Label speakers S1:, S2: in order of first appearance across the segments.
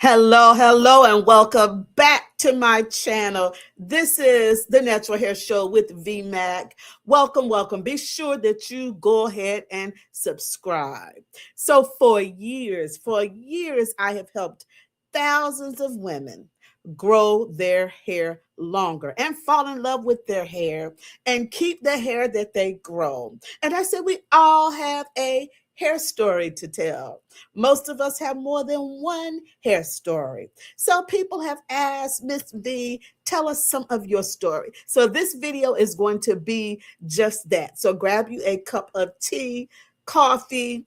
S1: Hello, and welcome back to my channel. This is the Natural Hair Show with VMAC. Welcome. Be sure that you go ahead and subscribe. So for years, I have helped thousands of women grow their hair longer and fall in love with their hair and keep the hair that they grow. And I said, we all have a hair story to tell. Most of us have more than one hair story. So people have asked, Miss V, tell us some of your story. So this video is going to be just that. So grab you a cup of tea, coffee,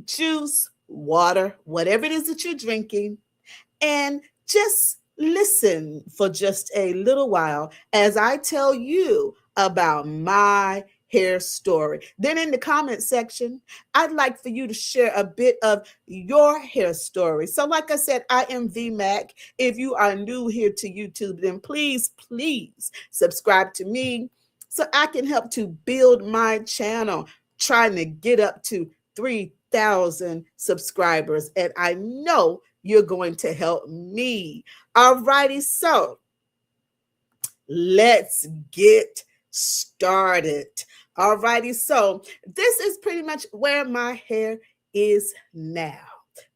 S1: juice, water, whatever it is that you're drinking, and just listen for just a little while as I tell you about my hair story. Then in the comment section, I'd like for you to share a bit of your hair story. So like I said, I am VMAC. If you are new here to YouTube, then please subscribe to me so I can help to build my channel, trying to get up to 3,000 subscribers. And I know you're going to help me. All righty, so let's get started. All righty, so this is pretty much where my hair is now.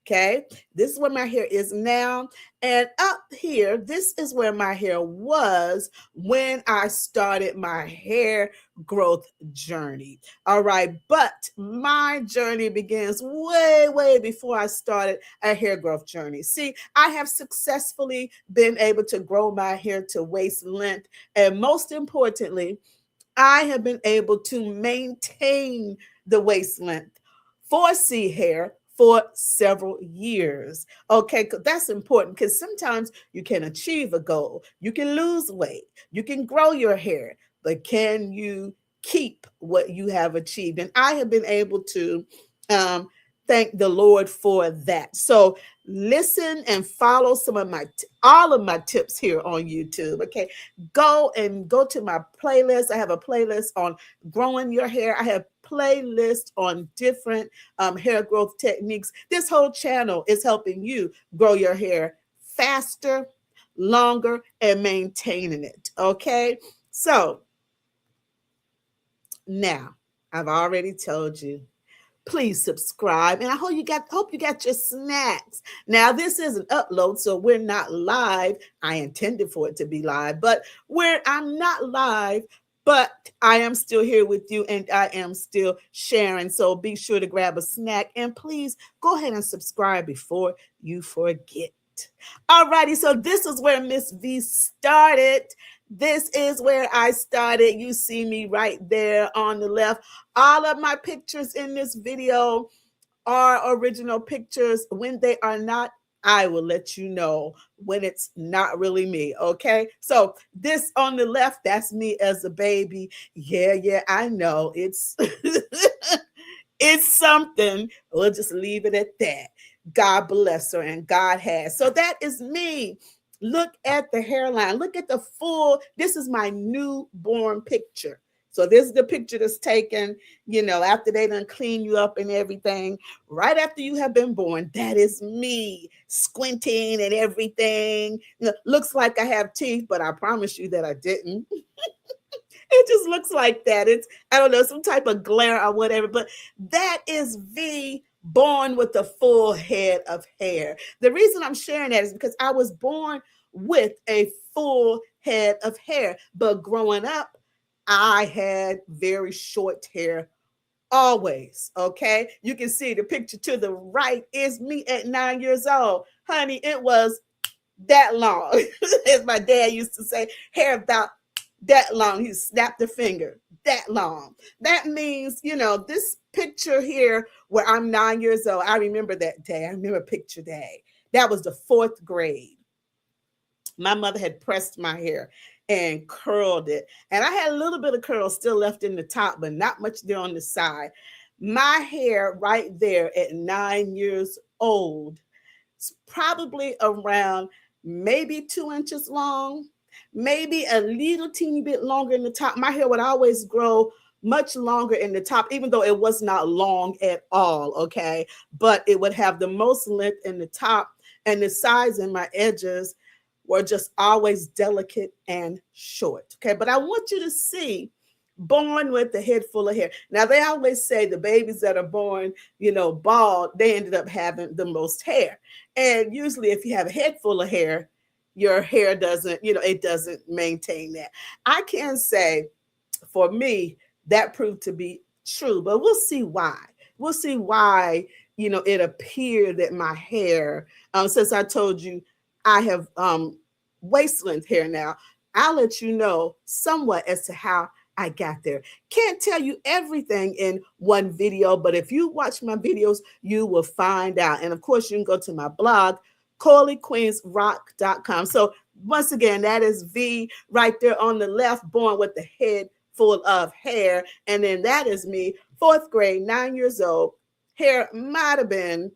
S1: Okay, this is where my hair is now. And up here, this is where my hair was when I started my hair growth journey. All right, but my journey begins way before I started a hair growth journey. See, I have successfully been able to grow my hair to waist length. And most importantly, I have been able to maintain the waist length for C hair for several years. Okay, that's important because sometimes you can achieve a goal, you can lose weight, you can grow your hair, but can you keep what you have achieved? And I have been able to thank the Lord for that. So listen and follow some of all of my tips here on YouTube. Okay, go to my playlist. I have a playlist on growing your hair. I have playlists on different hair growth techniques. This whole channel is helping you grow your hair faster, longer, and maintaining it. Okay, so now I've already told you, please subscribe, and I hope you got your snacks. Now this is an upload, so we're not live. I intended for it to be live, but I'm not live, but I am still here with you, and I am still sharing. So be sure to grab a snack, and please go ahead and subscribe before you forget. Alrighty, so this is where Miss V started. This is where I started. You see me right there on the left. All of my pictures in this video are original pictures. When they are not, I will let you know when it's not really me. Okay, so this on the left, that's me as a baby. Yeah, I know it's it's something. We'll just leave it at that. God bless her, and God has. So that is me. Look at the hairline. Look at the full. This is my newborn picture. So this is the picture that's taken, after they done clean you up and everything, right after you have been born. That is me, squinting and everything. Looks like I have teeth, but I promise you that I didn't. It just looks like that. It's, I don't know, some type of glare or whatever, but that is V, born with a full head of hair. The reason I'm sharing that is because I was born with a full head of hair, but growing up, I had very short hair always. Okay, you can see the picture to the right is me at 9 years old. Honey, it was that long. As my dad used to say, hair about that long. He snapped a finger that long. That means, this picture here where I'm 9 years old, I remember that day. I remember picture day. That was the 4th grade. My mother had pressed my hair and curled it. And I had a little bit of curl still left in the top, but not much there on the side. My hair right there at 9 years old is probably around maybe 2 inches long, maybe a little teeny bit longer in the top. My hair would always grow much longer in the top, even though it was not long at all, okay? But it would have the most length in the top and the sides and my edges were just always delicate and short. Okay, but I want you to see born with the head full of hair. Now they always say the babies that are born, bald, they ended up having the most hair. And usually if you have a head full of hair, your hair doesn't, it doesn't maintain that. I can say for me, that proved to be true, but we'll see why. We'll see why, it appeared that my hair, since I told you I have waist length hair now, I'll let you know somewhat as to how I got there. Can't tell you everything in one video, but if you watch my videos, you will find out. And of course, you can go to my blog, CorleyQueensRock.com. So once again, that is V right there on the left, born with the head full of hair. And then that is me, fourth grade, 9 years old. Hair might have been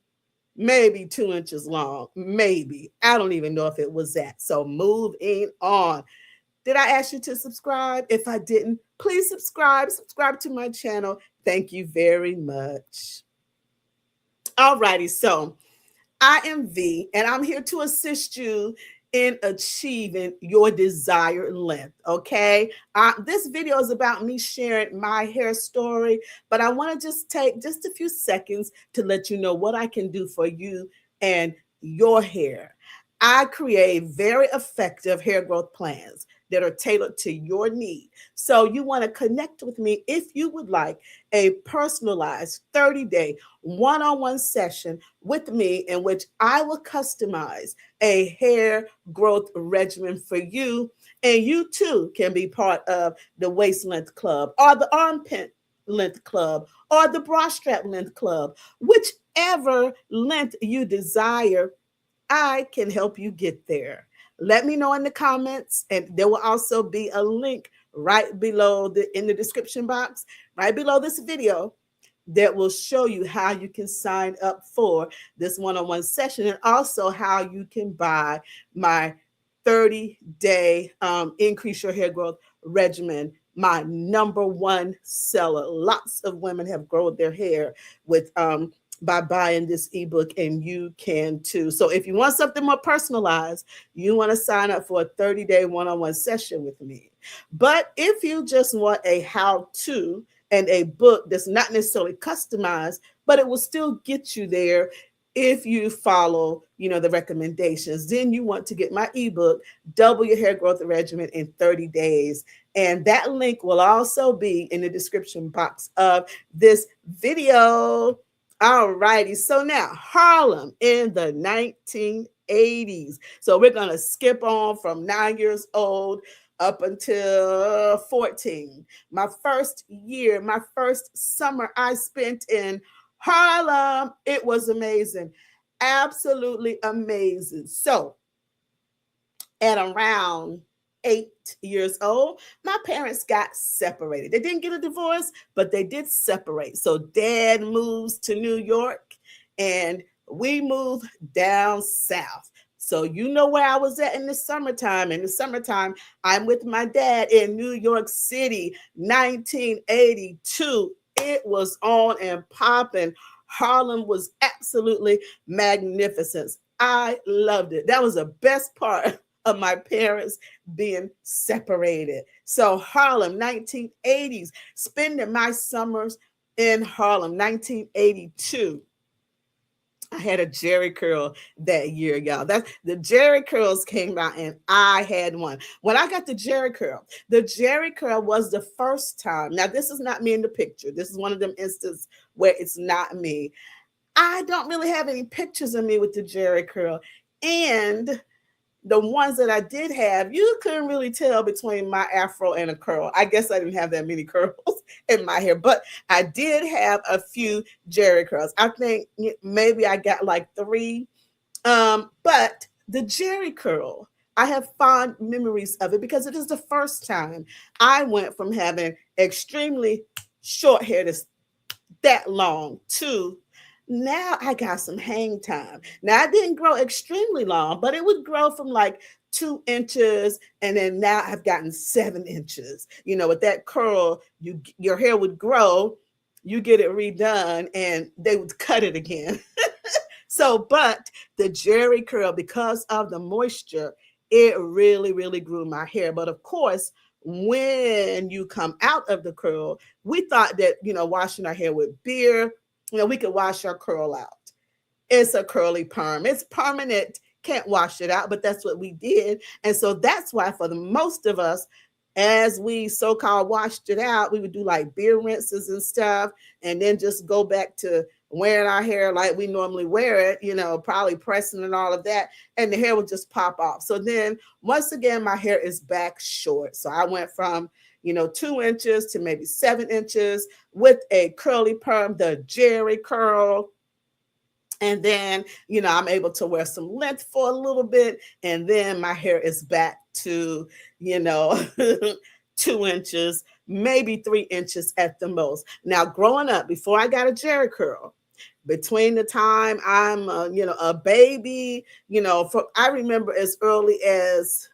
S1: maybe 2 inches long, maybe. I don't even know if it was that. So moving on. Did I ask you to subscribe? If I didn't, please subscribe to my channel. Thank you very much. All righty, so I am V, and I'm here to assist you in achieving your desired length, okay? This video is about me sharing my hair story, but I want to just take just a few seconds to let you know what I can do for you and your hair. I create very effective hair growth plans that are tailored to your need. So you want to connect with me if you would like a personalized 30-day one-on-one session with me in which I will customize a hair growth regimen for you. And you too can be part of the waist length club or the armpit length club or the bra strap length club, whichever length you desire. I can help you get there. Let me know in the comments, and there will also be a link right below in the description box, right below this video, that will show you how you can sign up for this one-on-one session and also how you can buy my 30-day increase your hair growth regimen, my #1 seller. Lots of women have grown their hair with by buying this ebook, and you can too. So if you want something more personalized, you want to sign up for a 30-day one-on-one session with me. But if you just want a how-to and a book that's not necessarily customized, but it will still get you there if you follow, the recommendations, then you want to get my ebook, Double Your Hair Growth Regimen in 30 Days. And that link will also be in the description box of this video. All righty. So now Harlem in the 1980s. So we're going to skip on from 9 years old up until 14. My first year, my first summer I spent in Harlem. It was amazing. Absolutely amazing. So at around 8 years old, my parents got separated. They didn't get a divorce, but they did separate. So dad moves to New York and we moved down south. So you know where I was at in the summertime. In the summertime, I'm with my dad in New York City, 1982. It was on and popping. Harlem was absolutely magnificent. I loved it. That was the best part of my parents being separated. So Harlem, 1980s, spending my summers in Harlem, 1982. I had a Jerry curl that year, y'all. The Jerry curls came out and I had one. When I got the Jerry curl was the first time. Now, this is not me in the picture. This is one of them instances where it's not me. I don't really have any pictures of me with the Jerry curl. And the ones that I did have, you couldn't really tell between my afro and a curl. I guess I didn't have that many curls in my hair, but I did have a few Jerry curls. I think maybe I got like 3. But the Jerry curl, I have fond memories of it because it is the first time I went from having extremely short hair that's that long to now I got some hang time. Now I didn't grow extremely long, but it would grow from like 2 inches, and then now I've gotten 7 inches. With that curl, your hair would grow, you get it redone, and they would cut it again. So, but the Jerry curl, because of the moisture, it really, really grew my hair. But of course, when you come out of the curl, we thought that, washing our hair with beer, we could wash our curl out. It's a curly perm. It's permanent. Can't wash it out, but that's what we did. And so that's why for the most of us, as we so-called washed it out, we would do like beer rinses and stuff, and then just go back to wearing our hair like we normally wear it, probably pressing and all of that, and the hair would just pop off. So then once again, my hair is back short. So I went from 2 inches to maybe 7 inches with a curly perm, the Jerry curl. And then, I'm able to wear some length for a little bit. And then my hair is back to, you know, 2 inches, maybe 3 inches at the most. Now, growing up, before I got a Jerry curl, between the time I'm, a baby, I remember as early as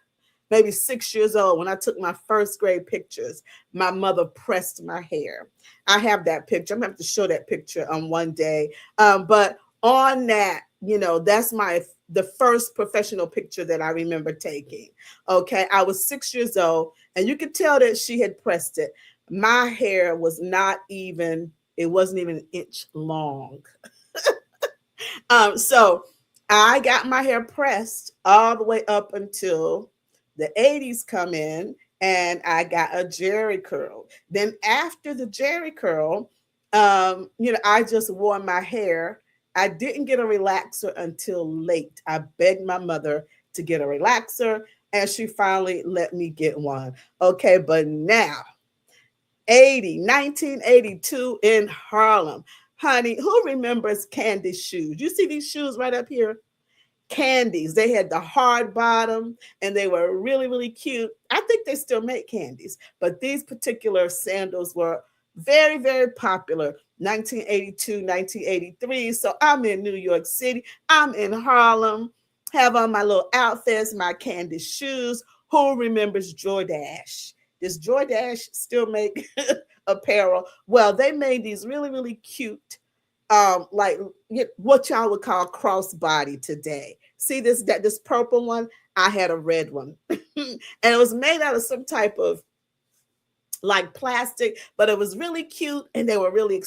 S1: maybe 6 years old when I took my first grade pictures, my mother pressed my hair. I have that picture. I'm going to have to show that picture on one day. But on that, that's the first professional picture that I remember taking. Okay. I was 6 years old, and you could tell that she had pressed it. My hair was it wasn't even an inch long. So I got my hair pressed all the way up until the 80s come in, and I got a Jerry curl. Then after the Jerry curl, I just wore my hair. I didn't get a relaxer until late. I begged my mother to get a relaxer, and she finally let me get one. Okay, but now 1982 in Harlem. Honey, who remembers Candy shoes? You see these shoes right up here? Candies. They had the hard bottom, and they were really, really cute. I think they still make candies, but these particular sandals were very, very popular. 1982, 1983. So I'm in New York City. I'm in Harlem. Have on my little outfits, my candy shoes. Who remembers Jordache? Does Jordache still make apparel? Well, they made these really, really cute, like what y'all would call crossbody today. See this purple one? I had a red one, and it was made out of some type of like plastic, but it was really cute, and they were really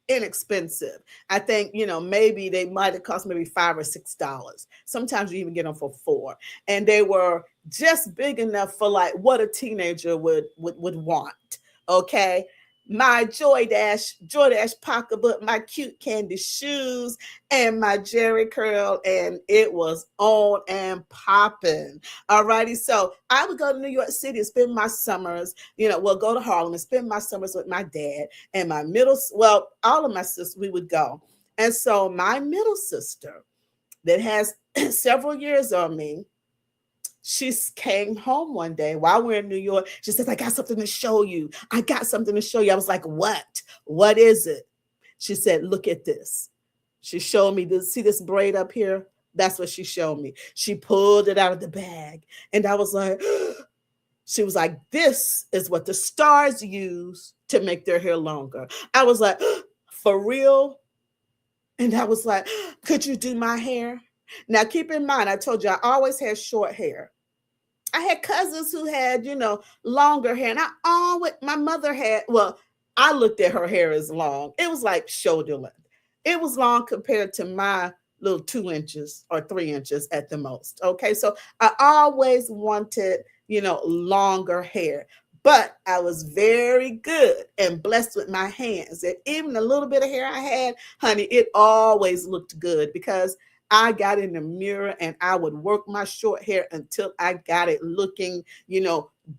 S1: inexpensive. I think, maybe they might have cost maybe $5 or $6. Sometimes you even get them for $4. And they were just big enough for like what a teenager would want. Okay. My Jordache pocketbook, my cute candy shoes, and my Jerry curl, and it was on and popping. Alrighty, so I would go to New York City and spend my summers, go to Harlem and spend my summers with my dad and my all of my sisters, we would go. And so my middle sister that has several years on me, she came home one day while we're in New York. She says, I got something to show you. I got something to show you. I was like, what? What is it? She said, look at this. She showed me this. See this braid up here? That's what she showed me. She pulled it out of the bag. And I was like, she was like, this is what the stars use to make their hair longer. I was like, for real? And I was like, could you do my hair? Now, keep in mind, I told you I always had short hair. I had cousins who had, longer hair. And my mother had, I looked at her hair as long. It was like shoulder length. It was long compared to my little 2 inches or 3 inches at the most. Okay. So I always wanted, longer hair. But I was very good and blessed with my hands. And even the little bit of hair I had, honey, it always looked good because I got in the mirror and I would work my short hair until I got it looking,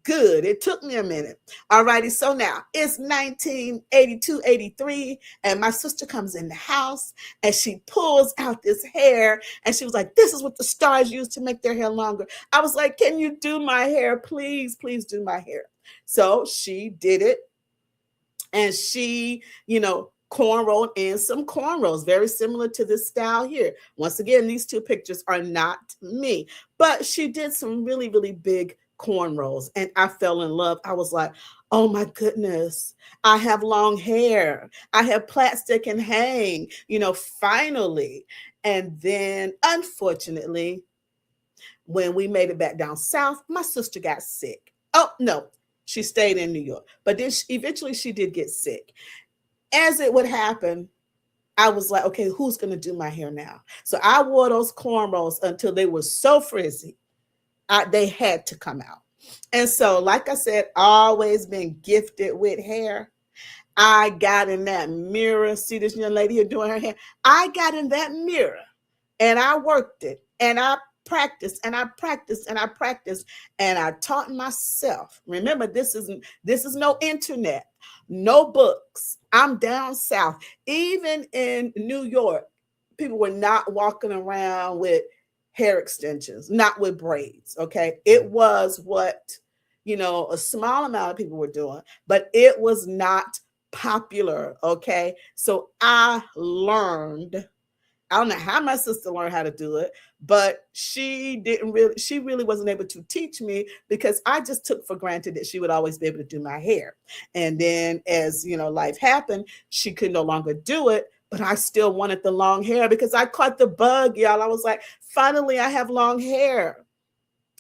S1: good. It took me a minute. All righty. So now it's 1982, 83, and my sister comes in the house and she pulls out this hair and she was like, this is what the stars use to make their hair longer. I was like, can you do my hair? Please, please do my hair. So she did it, and she, cornrowed in some cornrows, very similar to this style here. Once again, these two pictures are not me, but she did some really, really big cornrows, and I fell in love. I was like, oh my goodness, I have long hair. I have plaits that can hang, finally. And then, unfortunately, when we made it back down south, my sister got sick. Oh, no, she stayed in New York. But then eventually she did get sick. As it would happen, I was like, okay, who's going to do my hair now? So I wore those cornrows until they were so frizzy. They had to come out. And so, like I said, always been gifted with hair. I got in that mirror. See this young lady here doing her hair? I got in that mirror and I worked it and I practiced and I practiced and I practiced and I taught myself. Remember, this is no internet, no books. I'm down south. Even in New York, people were not walking around with hair extensions, not with braids. Okay. It was what, a small amount of people were doing, but it was not popular. Okay. So I don't know how my sister learned how to do it, but she really wasn't able to teach me because I just took for granted that she would always be able to do my hair. And then as, life happened, she could no longer do it, but I still wanted the long hair because I caught the bug, y'all. I was like, finally, I have long hair.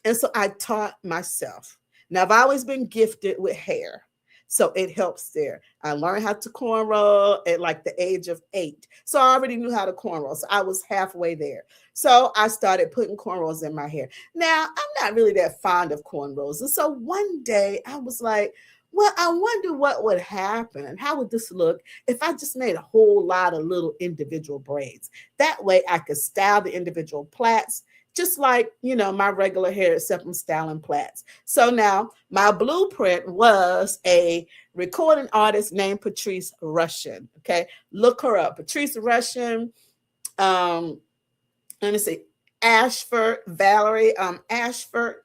S1: And so I taught myself. Now, I've always been gifted with hair, so it helps there. I learned how to cornrow at like the age of 8. So I already knew how to cornrow. So I was halfway there. So I started putting cornrows in my hair. Now, I'm not really that fond of cornrows. And so one day I was like, well, I wonder what would happen and how would this look if I just made a whole lot of little individual braids. That way I could style the individual plaits just like, my regular hair, except I'm styling plaits. So now my blueprint was a recording artist named Patrice Rushen. Okay. Look her up. Patrice Rushen. Let me see. Ashford, Valerie, Ashford,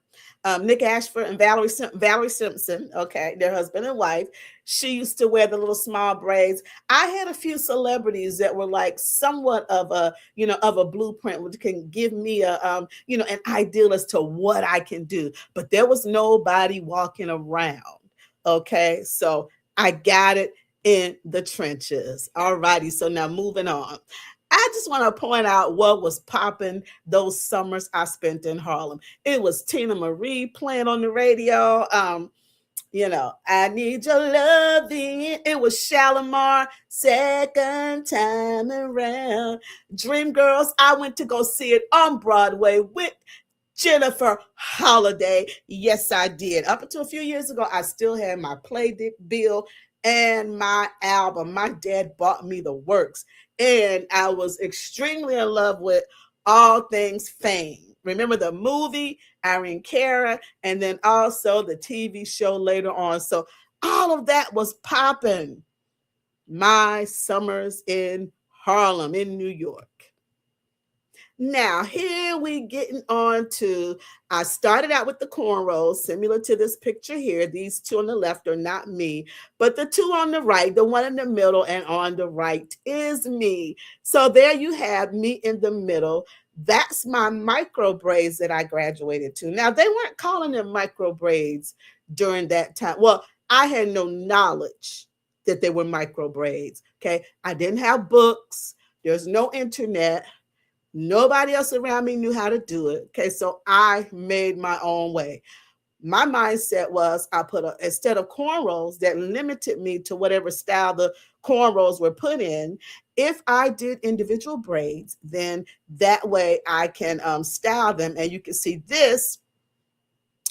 S1: Nick Ashford and Valerie Simpson. Okay. Their husband and wife. She used to wear the little small braids. I had a few celebrities that were like somewhat of a blueprint, which can give me an ideal as to what I can do. But there was nobody walking around. Okay. So I got it in the trenches. All righty. So now moving on. I just want to point out what was popping those summers I spent in Harlem. It was Tina Marie playing on the radio. I need your loving. It was Shalimar, second time around. Dreamgirls, I went to go see it on Broadway with Jennifer Holiday. Yes, I did. Up until a few years ago, I still had my play bill and my album. My dad bought me the works, and I was extremely in love with all things Fame. Remember the movie, Irene Cara, and then also the TV show later on. So all of that was popping. My summers in Harlem, in New York. Now, here we getting on to, I started out with the cornrows, similar to this picture here. These two on the left are not me, but the two on the right, the one in the middle and on the right is me. So there you have me in the middle. That's my micro braids that I graduated to. Now, they weren't calling them micro braids during that time. Well, I had no knowledge that they were micro braids. Okay. I didn't have books. There's no internet. Nobody else around me knew how to do it. Okay. So I made my own way. My mindset was instead of cornrows that limited me to whatever style the cornrows were put in, if I did individual braids, then that way I can style them. And you can see this,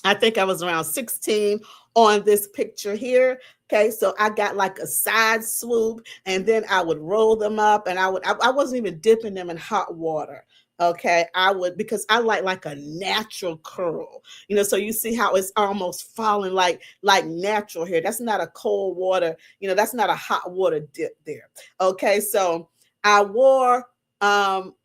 S1: I think I was around 16 on this picture here. Okay, so I got like a side swoop and then I would roll them up and I wasn't even dipping them in hot water. Okay, I would, because I like a natural curl, so you see how it's almost falling like natural hair. That's not a cold water, that's not a hot water dip there. Okay, so I wore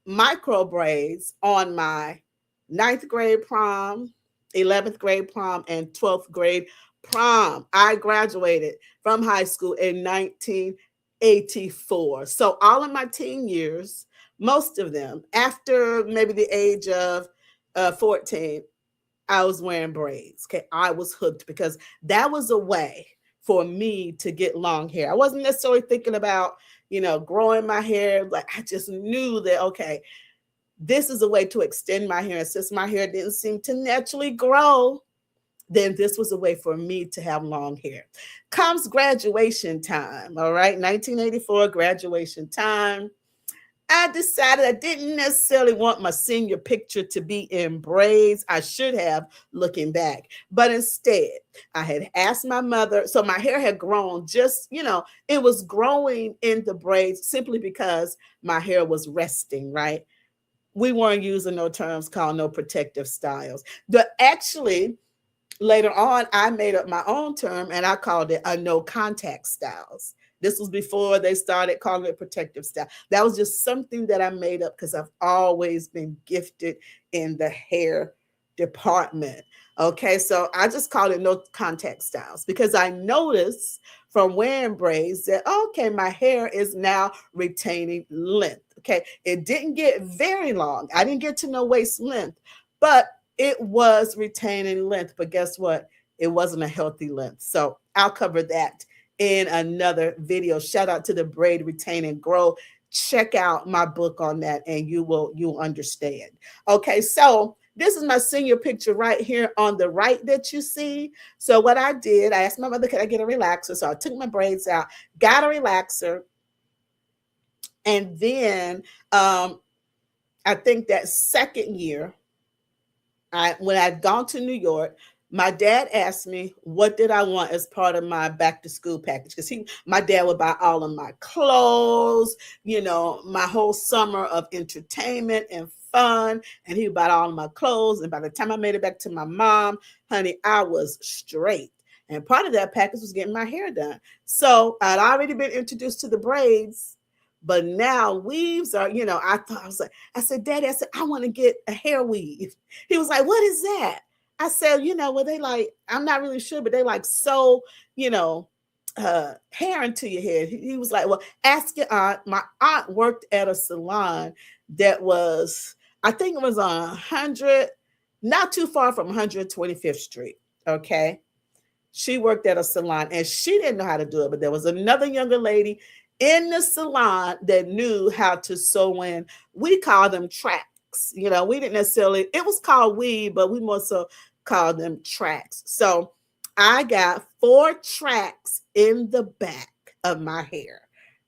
S1: micro braids on my 9th grade prom, 11th grade prom, and 12th grade prom. I graduated from high school in 1984. So all of my teen years, most of them, after maybe the age of 14, I was wearing braids. Okay. I was hooked because that was a way for me to get long hair. I wasn't necessarily thinking about, growing my hair. Like I just knew that, okay, this is a way to extend my hair. And since my hair didn't seem to naturally grow, then this was a way for me to have long hair. Comes graduation time. All right. 1984 graduation time. I decided I didn't necessarily want my senior picture to be in braids. I should have, looking back. But instead, I had asked my mother. So my hair had grown just, it was growing in the braids simply because my hair was resting, right? We weren't using no terms called no protective styles. But actually, later on, I made up my own term and I called it a no contact styles. This was before they started calling it protective style. That was just something that I made up because I've always been gifted in the hair department. Okay, so I just called it no contact styles because I noticed from wearing braids that, okay, my hair is now retaining length. Okay, it didn't get very long. I didn't get to no waist length, but it was retaining length. But guess what? It wasn't a healthy length. So I'll cover that in another video. Shout out to the Braid, Retain, and Grow. Check out my book on that and you'll understand. Okay, so this is my senior picture right here on the right that you see. So what I did, I asked my mother, could I get a relaxer? So I took my braids out, got a relaxer, and then I think that second year, when I'd gone to New York, my dad asked me what did I want as part of my back to school package, because my dad would buy all of my clothes, my whole summer of entertainment and fun, and he would buy all of my clothes. And by the time I made it back to my mom, honey, I was straight. And part of that package was getting my hair done. So I'd already been introduced to the braids, but now weaves are, I said, Daddy, I want to get a hair weave. He was like, what is that? I said, well, they like, I'm not really sure, but they like sew, hair into your head. He was like, well, ask your aunt. My aunt worked at a salon that was, I think it was on 100, not too far from 125th Street. Okay. She worked at a salon and she didn't know how to do it, but there was another younger lady in the salon that knew how to sew in. We call them tracks. We didn't necessarily, it was called weave, but we more so called them tracks. So I got 4 tracks in the back of my hair.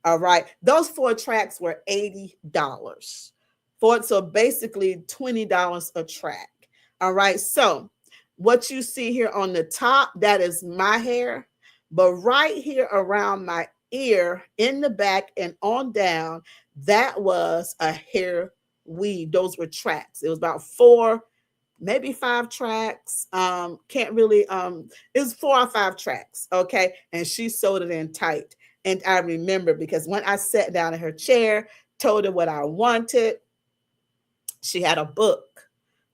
S1: All right. Those 4 tracks were $80. So basically $20 a track. All right. So what you see here on the top, that is my hair. But right here around my ear, in the back and on down, that was a hair weave. Those were tracks. It was about 4, maybe 5 tracks. Can't really, it was 4 or 5 tracks. Okay. And she sewed it in tight. And I remember because when I sat down in her chair, told her what I wanted, she had a book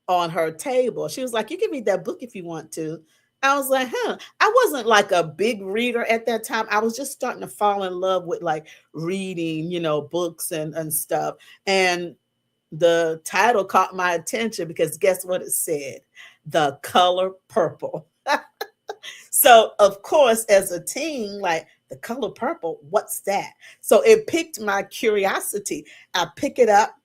S1: on her table. She was like, you can read that book if you want to. I was like, I wasn't like a big reader at that time. I was just starting to fall in love with like reading, books and stuff. And the title caught my attention because guess what it said? The color purple. So of course, as a teen, like the color purple, what's that? So it piqued my curiosity. I pick it up.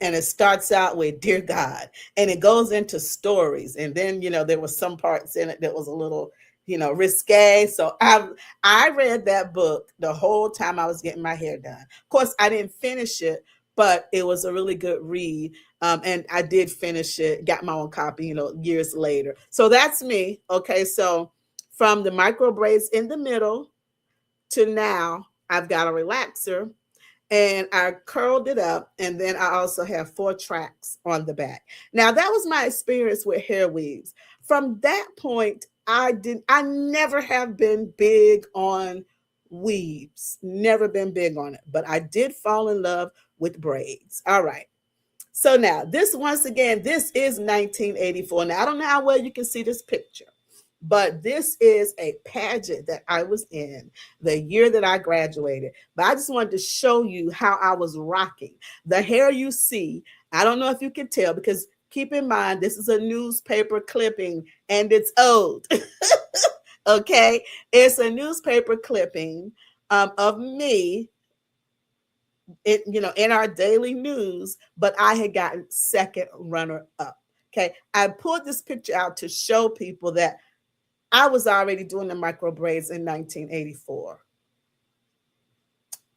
S1: And it starts out with Dear God, and it goes into stories. And then, there was some parts in it that was a little, risque. So I read that book the whole time I was getting my hair done. Of course, I didn't finish it, but it was a really good read. And I did finish it, got my own copy, years later. So that's me. Okay. So from the micro braids in the middle to now, I've got a relaxer. And I curled it up, and then I also have 4 tracks on the back. Now that was my experience with hair weaves. From that point, I never have been big on weaves, never been big on it, but I did fall in love with braids. All right. So now once again, this is 1984. Now I don't know how well you can see this picture, but this is a pageant that I was in the year that I graduated. But I just wanted to show you how I was rocking. The hair you see, I don't know if you can tell because keep in mind, this is a newspaper clipping and it's old. Okay. It's a newspaper clipping of me in our daily news, but I had gotten second runner up. Okay. I pulled this picture out to show people that I was already doing the micro braids in 1984.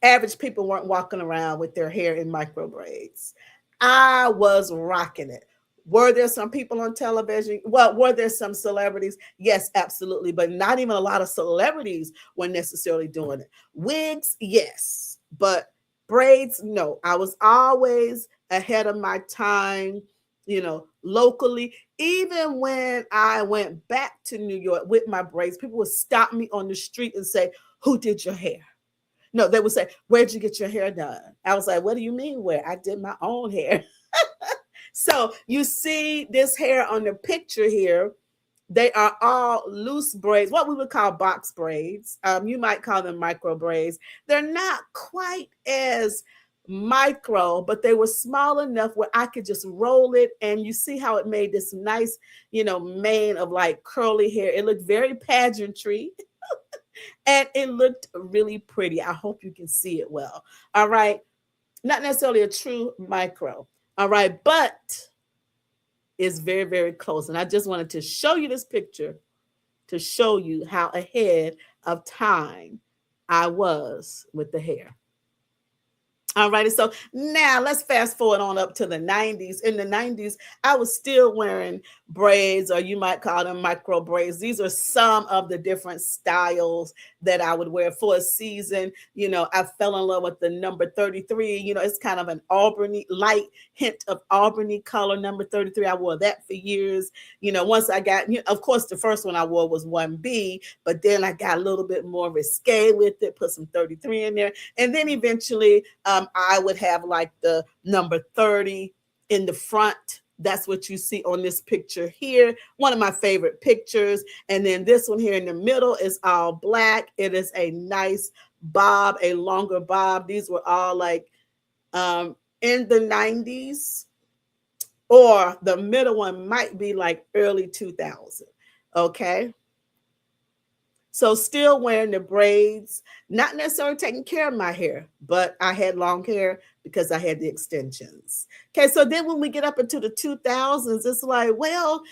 S1: Average people weren't walking around with their hair in micro braids. I was rocking it. Were there some people on television? Well, were there some celebrities? Yes, absolutely. But not even a lot of celebrities were necessarily doing it. Wigs, yes. But braids, no. I was always ahead of my time, locally. Even when I went back to New York with my braids, people would stop me on the street and say, "Who did your hair?" No, they would say, "Where'd you get your hair done?" I was like, "What do you mean where? I did my own hair." So you see this hair on the picture here. They are all loose braids, what we would call box braids. You might call them micro braids. They're not quite as micro, but they were small enough where I could just roll it. And you see how it made this nice, mane of like curly hair. It looked very pageantry. And it looked really pretty. I hope you can see it well. All right. Not necessarily a true micro. All right. But it's very, very close. And I just wanted to show you this picture to show you how ahead of time I was with the hair. All righty. So now let's fast forward on up to the 90s. In the 90s, I was still wearing braids, or you might call them micro braids. These are some of the different styles that I would wear for a season. I fell in love with the number 33. It's kind of an Albany, light hint of Albany color, number 33. I wore that for years. Once I got, of course, the first one I wore was 1B, but then I got a little bit more risque with it, put some 33 in there. And then eventually, I would have like the number 30 in the front. That's what you see on this picture here. One of my favorite pictures. And then this one here in the middle is all black. It is a nice bob, a longer bob. These were all like in the 90s, or the middle one might be like early 2000. Okay. So still wearing the braids, not necessarily taking care of my hair, but I had long hair because I had the extensions. Okay, so then when we get up into the 2000s, it's like, well,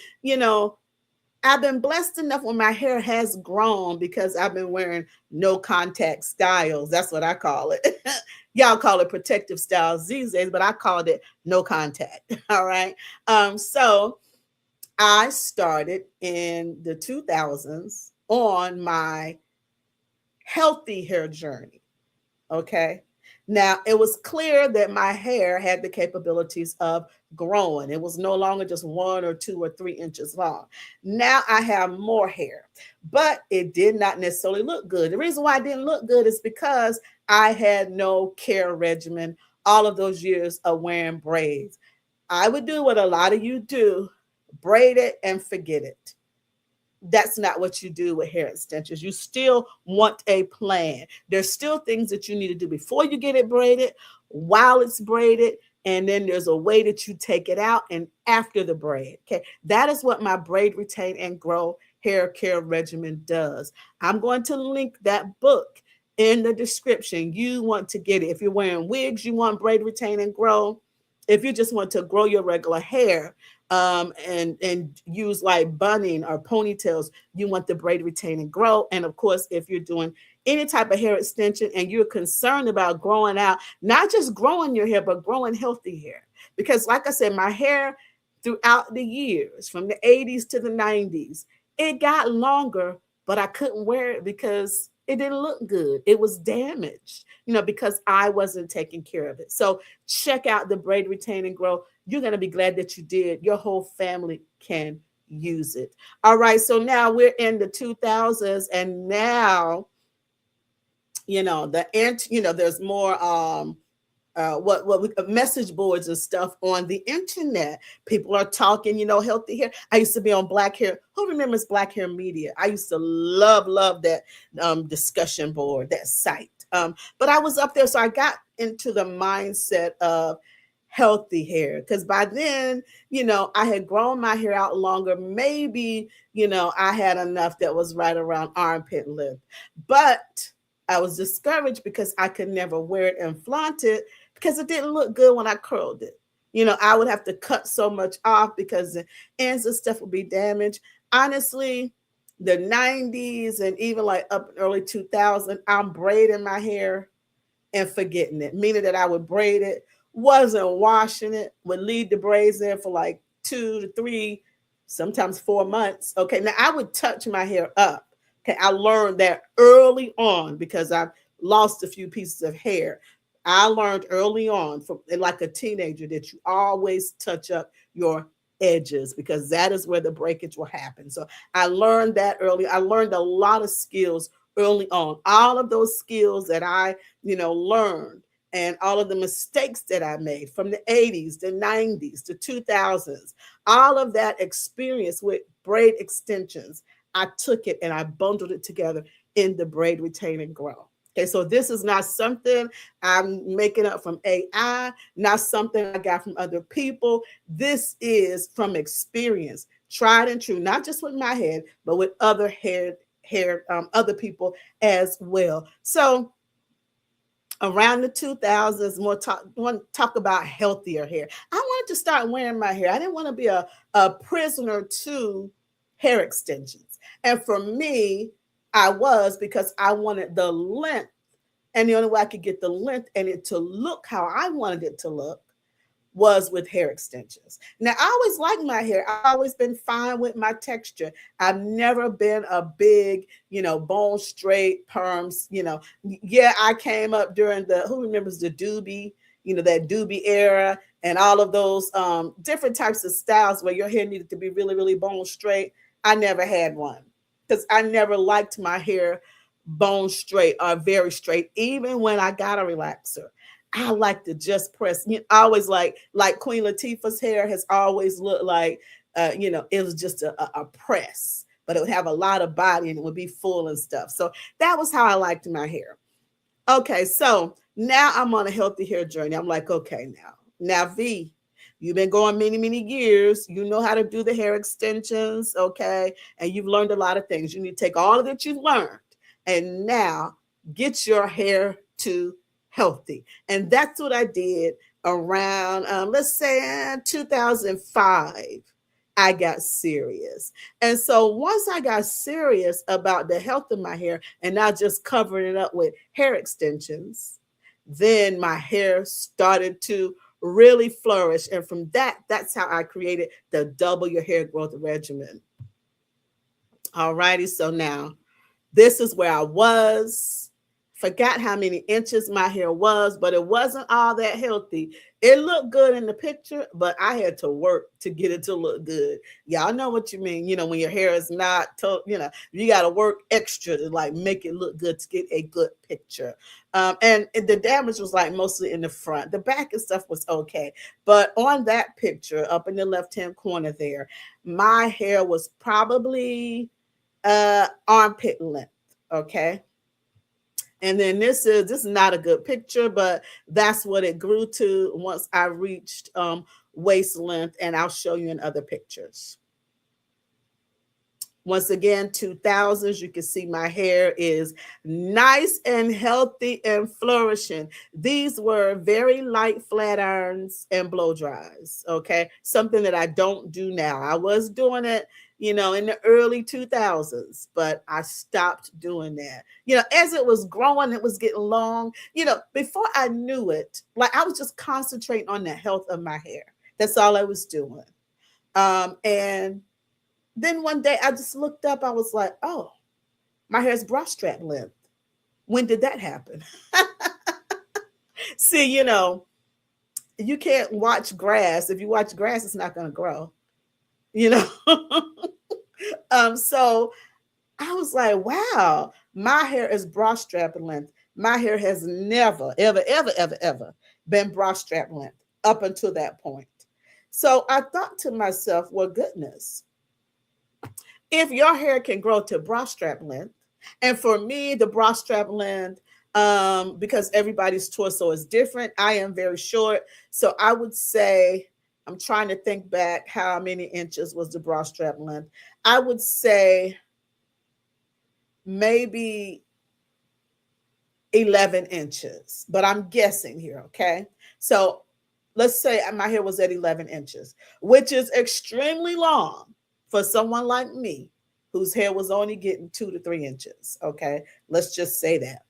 S1: I've been blessed enough when my hair has grown because I've been wearing no contact styles. That's what I call it. Y'all call it protective styles these days, but I called it no contact. All right. So I started in the 2000s on my healthy hair journey. Okay. Now, it was clear that my hair had the capabilities of growing. It was no longer just 1 or 2 or 3 inches long. Now I have more hair, but it did not necessarily look good. The reason why it didn't look good is because I had no care regimen all of those years of wearing braids. I would do what a lot of you do, braid it and forget it. That's not what you do with hair extensions. You still want a plan. There's still things that you need to do before you get it braided, while it's braided, and then there's a way that you take it out and after the braid. Okay, that is what my Braid, Retain, and Grow hair care regimen does. I'm going to link that book in the description. You want to get it. If you're wearing wigs, you want Braid, Retain, and Grow. If you just want to grow your regular hair, and use like bunning or ponytails, you want the Braid, Retain, and Grow. And of course, if you're doing any type of hair extension and you're concerned about growing out, not just growing your hair, but growing healthy hair. Because like I said, my hair throughout the years, from the 80s to the 90s, it got longer, but I couldn't wear it because it didn't look good. It was damaged, because I wasn't taking care of it. So check out the Braid, Retain, and Grow. You're going to be glad that you did. Your whole family can use it. All right. So now we're in the 2000s, and now, there's more message boards and stuff on the internet. People are talking, healthy hair. I used to be on Black Hair. Who remembers Black Hair Media? I used to love that discussion board, that site. But I was up there, so I got into the mindset of healthy hair. Because by then, I had grown my hair out longer. Maybe, I had enough that was right around armpit length. But I was discouraged because I could never wear it and flaunt it because it didn't look good when I curled it. I would have to cut so much off because the ends and stuff would be damaged. Honestly, the 90s and even like up in early 2000, I'm braiding my hair and forgetting it, meaning that I would braid it, wasn't washing it, would leave the braids in for like 2 to 3, sometimes 4 months. Okay, now I would touch my hair up. Okay, I learned that early on because I've lost a few pieces of hair. I learned early on, from like a teenager, that you always touch up your edges because that is where the breakage will happen. So I learned that early. I learned a lot of skills early on. All of those skills that I, learned, and all of the mistakes that I made from the 80s, the 90s, the 2000s, all of that experience with braid extensions, I took it and I bundled it together in the braid, retain, and grow. Okay, so this is not something I'm making up from AI, not something I got from other people. This is from experience, tried and true, not just with my head, but with other people as well. So around the 2000s, want to talk about healthier hair. I wanted to start wearing my hair. I didn't want to be a prisoner to hair extensions. And for me, I was, because I wanted the length. And the only way I could get the length and it to look how I wanted it to look was with hair extensions. Now, I always liked my hair. I've always been fine with my texture. I've never been a big, bone straight perms, Yeah, I came up during who remembers the doobie, that doobie era and all of those different types of styles where your hair needed to be really, really bone straight. I never had one because I never liked my hair bone straight or very straight, even when I got a relaxer. I like to just press. I always like Queen Latifah's hair has always looked like, it was just a press, but it would have a lot of body and it would be full and stuff. So that was how I liked my hair. Okay, so now I'm on a healthy hair journey. I'm like, okay, now V, you've been going many, many years. You know how to do the hair extensions, okay? And you've learned a lot of things. You need to take all of that you've learned and now get your hair to healthy. And that's what I did around, let's say 2005. I got serious. And so once I got serious about the health of my hair and not just covering it up with hair extensions, then my hair started to really flourish. And from that's how I created the Double Your Hair Growth Regimen. All righty. So now this is where I was. Forgot how many inches my hair was, but it wasn't all that healthy. It looked good in the picture, but I had to work to get it to look good. Y'all know what you mean. When your hair is not, you got to work extra to like make it look good to get a good picture. And the damage was like mostly in the front. The back and stuff was okay. But on that picture up in the left-hand corner there, my hair was probably armpit length. Okay. And then this is not a good picture, but that's what it grew to once I reached waist length, and I'll show you in other pictures. Once again, 2000s, you can see my hair is nice and healthy and flourishing. These were very light flat irons and blow dries, okay? Something that I don't do now. I was doing it, in the early 2000s, but I stopped doing that. As it was growing, it was getting long. Before I knew it, like I was just concentrating on the health of my hair. That's all I was doing. And then one day I just looked up, I was like, oh, my hair's bra strap length. When did that happen? See, you can't watch grass. If you watch grass, it's not going to grow, So I was like, wow, my hair is bra strap length. My hair has never, ever, ever, ever, ever been bra strap length up until that point. So I thought to myself, well, goodness, if your hair can grow to bra strap length, and for me, the bra strap length because everybody's torso is different. I am very short. So I would say, I'm trying to think back how many inches was the bra strap length. I would say maybe 11 inches, but I'm guessing here. Okay. So let's say my hair was at 11 inches, which is extremely long for someone like me whose hair was only getting 2 to 3 inches. Okay. Let's just say that.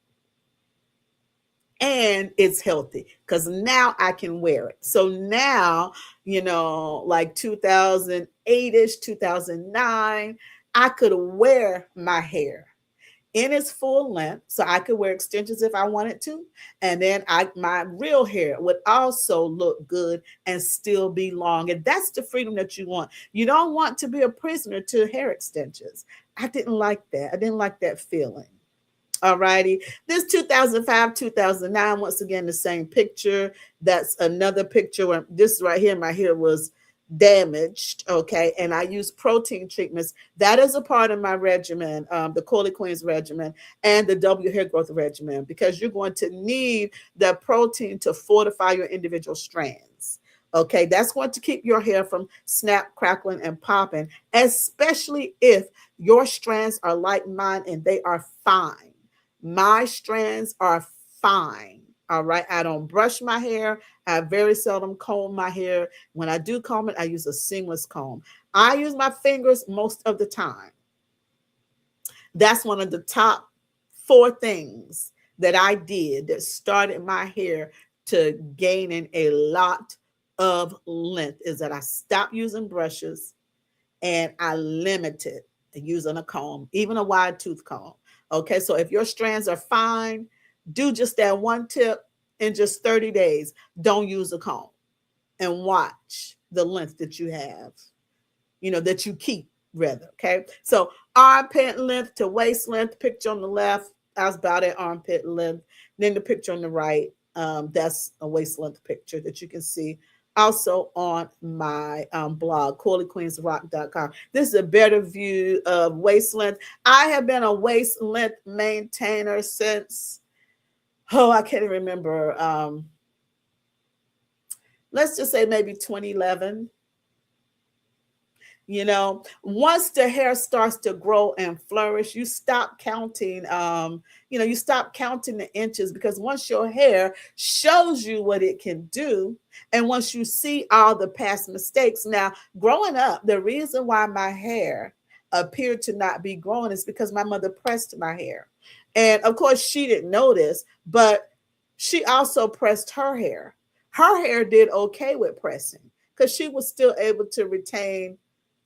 S1: And it's healthy because now I can wear it. So now, like 2008-ish, 2009, I could wear my hair in its full length, so I could wear extensions if I wanted to, and then my real hair would also look good and still be long. And that's the freedom that you want. You don't want to be a prisoner to hair extensions. I didn't like that. I didn't like that feeling. All righty. This 2005, 2009, once again, the same picture. That's another picture where this right here, my hair was damaged. Okay. And I use protein treatments. That is a part of my regimen, the Coley Queen's regimen and the W Hair Growth Regimen, because you're going to need that protein to fortify your individual strands. Okay. That's going to keep your hair from snap, crackling, and popping, especially if your strands are like mine and they are fine. My strands are fine. All right. I don't brush my hair. I very seldom comb my hair. When I do comb it, I use a seamless comb. I use my fingers most of the time. That's one of the top 4 things that I did that started my hair to gaining a lot of length, is that I stopped using brushes and I limited using a comb, even a wide tooth comb. Okay, so if your strands are fine, do just that one tip in just 30 days. Don't use a comb and watch the length that you have, that you keep rather. Okay, so armpit length to waist length, picture on the left, I was about at armpit length. Then the picture on the right, that's a waist length picture that you can see also on my blog, CorleyQueensRock.com. This is a better view of waist length. I have been a waist length maintainer since, I can't remember. Let's just say maybe 2011. Once the hair starts to grow and flourish, you stop counting, you stop counting the inches, because once your hair shows you what it can do, and once you see all the past mistakes. Now, growing up, the reason why my hair appeared to not be growing is because my mother pressed my hair. And of course, she didn't notice, but she also pressed her hair. Her hair did okay with pressing because she was still able to retain,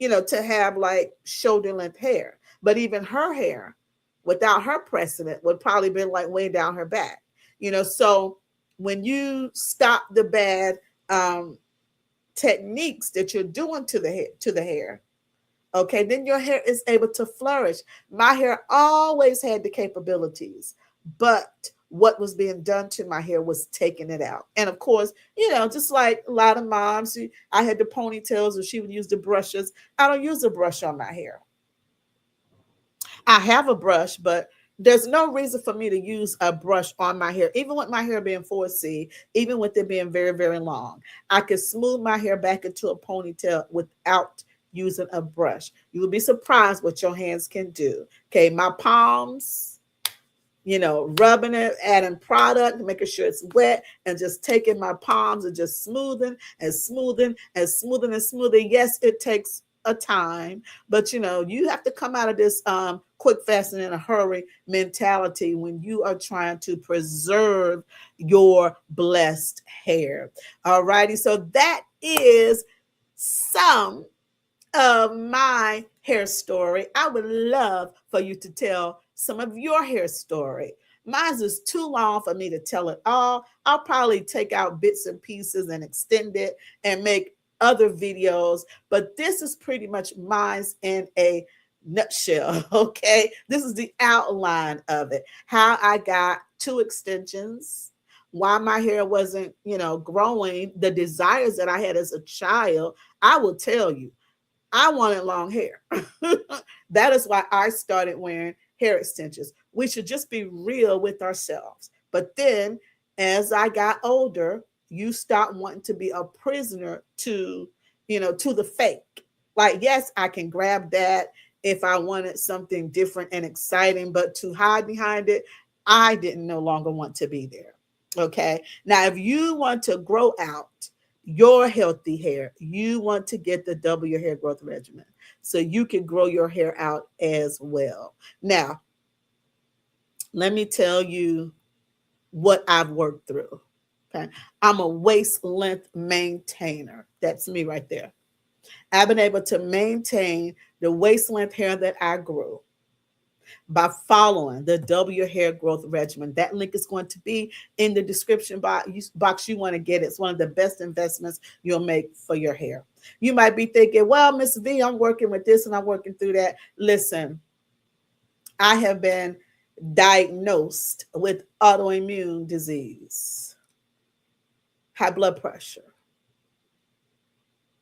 S1: to have like shoulder length hair. But even her hair, without her pressing it, would probably been like way down her back. So when you stop the bad techniques that you're doing to the hair, okay, then your hair is able to flourish. My hair always had the capabilities, but what was being done to my hair was taking it out. And of course, just like a lot of moms, I had the ponytails, or she would use the brushes. I don't use a brush on my hair. I have a brush, but there's no reason for me to use a brush on my hair, even with my hair being 4C, even with it being very, very long. I can smooth my hair back into a ponytail without using a brush. You will be surprised what your hands can do. Okay, my palms, rubbing it, adding product, making sure it's wet, and just taking my palms and just smoothing and smoothing and smoothing and smoothing. Yes, it takes a time, but you have to come out of this quick, fast, and in a hurry mentality when you are trying to preserve your blessed hair. All righty, so that is some of my hair story. I would love for you to tell some of your hair story. Mine is too long for me to tell it all. I'll probably take out bits and pieces and extend it and make other videos, but this is pretty much mine in a nutshell. Okay, this is the outline of it, how I got 2 extensions, why my hair wasn't growing, the desires that I had as a child. I will tell you, I wanted long hair. That is why I started wearing hair extensions. We should just be real with ourselves. But then as I got older, you start wanting to be a prisoner to, to the fake. Like, yes, I can grab that if I wanted something different and exciting, but to hide behind it, I didn't no longer want to be there. Okay. Now, if you want to grow out your healthy hair, you want to get the Double Your Hair Growth Regimen so you can grow your hair out as well. Now, let me tell you what I've worked through. Okay. I'm a waist length maintainer. That's me right there. I've been able to maintain the waist length hair that I grew by following the Double Your Hair Growth Regimen. That link is going to be in the description box. You want to get it. It's one of the best investments you'll make for your hair. You might be thinking, well, Miss V, I'm working with this and I'm working through that. Listen, I have been diagnosed with autoimmune disease, high blood pressure.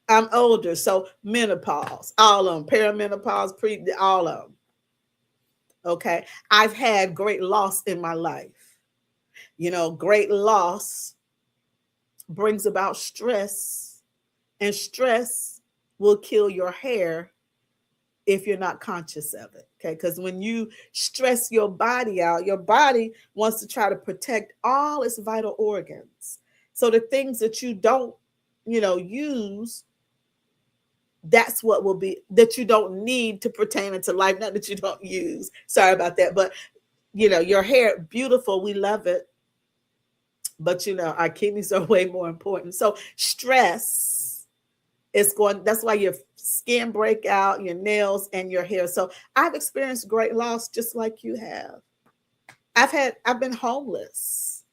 S1: I'm older, so menopause, all of them, perimenopause, all of them. Okay. I've had great loss in my life. Great loss brings about stress, and stress will kill your hair if you're not conscious of it. Okay. Because when you stress your body out, your body wants to try to protect all its vital organs. So the things that you don't, use, that's what will be that you don't need to pertain into life, not that you don't use. Sorry about that. But your hair, beautiful, we love it. But our kidneys are way more important. So stress is that's why your skin break out, your nails and your hair. So I've experienced great loss just like you have. I've been homeless,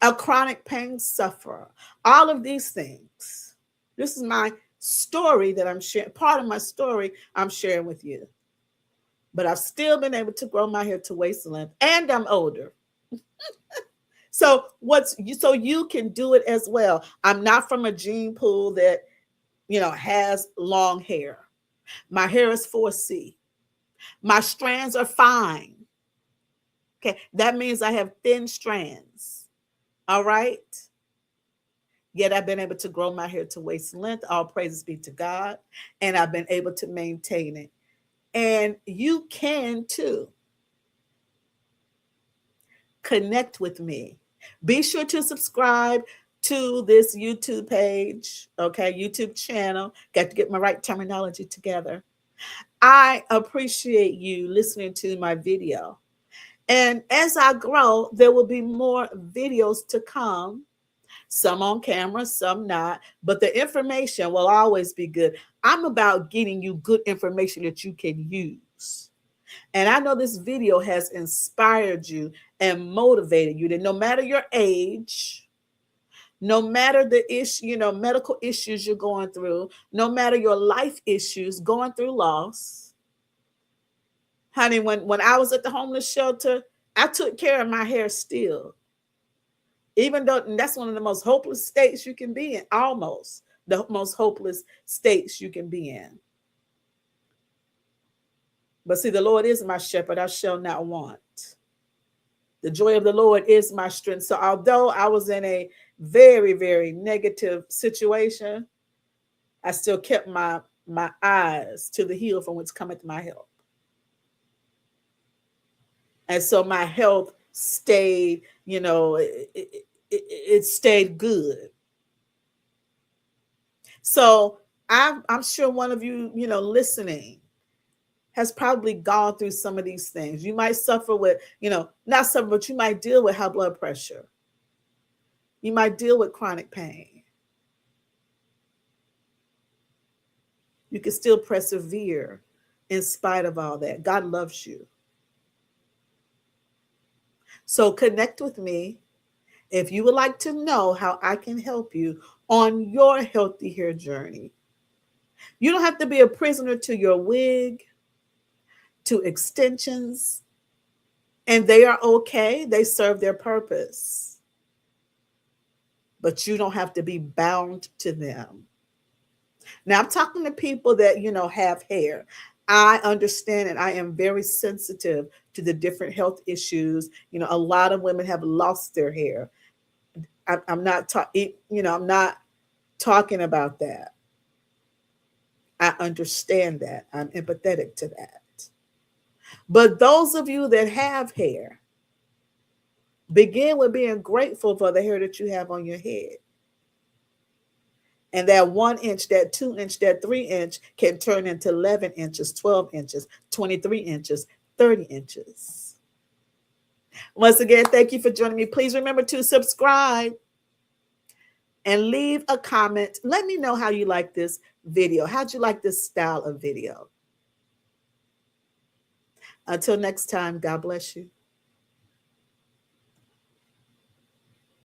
S1: a chronic pain sufferer, all of these things. This is my story that I'm sharing, part of my story I'm sharing with you. But I've still been able to grow my hair to waist length, and I'm older. So you can do it as well. I'm not from a gene pool that, has long hair. My hair is 4C. My strands are fine. Okay. That means I have thin strands. All right. Yet I've been able to grow my hair to waist length. All praises be to God. And I've been able to maintain it. And you can too. Connect with me. Be sure to subscribe to this YouTube page, okay, YouTube channel. Got to get my right terminology together. I appreciate you listening to my video. And as I grow, there will be more videos to come, some on camera, some not, but the information will always be good. I'm about getting you good information that you can use. And I know this video has inspired you and motivated you that no matter your age, no matter the issue, medical issues you're going through, no matter your life issues, going through loss. Honey, when I was at the homeless shelter, I took care of my hair still. Even though that's one of the most hopeless states you can be in, almost the most hopeless states you can be in. But see, the Lord is my shepherd, I shall not want. The joy of the Lord is my strength. So although I was in a very, very negative situation, I still kept my eyes to the hill from which cometh my help. And so my health stayed, it stayed good. So I'm sure one of you, listening has probably gone through some of these things. You might suffer with, not suffer, but you might deal with high blood pressure. You might deal with chronic pain. You can still persevere in spite of all that. God loves you. So connect with me if you would like to know how I can help you on your healthy hair journey. You don't have to be a prisoner to your wig, to extensions, and they are okay. They serve their purpose. But you don't have to be bound to them. Now, I'm talking to people that, have hair. I understand and I am very sensitive to the different health issues. You know, a lot of women have lost their hair. I'm not talking, you know, I'm not talking about that. I understand that. I'm empathetic to that. But those of you that have hair, begin with being grateful for the hair that you have on your head. And that 1 inch, that 2 inch, that 3 inch can turn into 11 inches, 12 inches, 23 inches, 30 inches. Once again, thank you for joining me. Please remember to subscribe and leave a comment. Let me know how you like this video. How'd you like this style of video? Until next time, God bless you.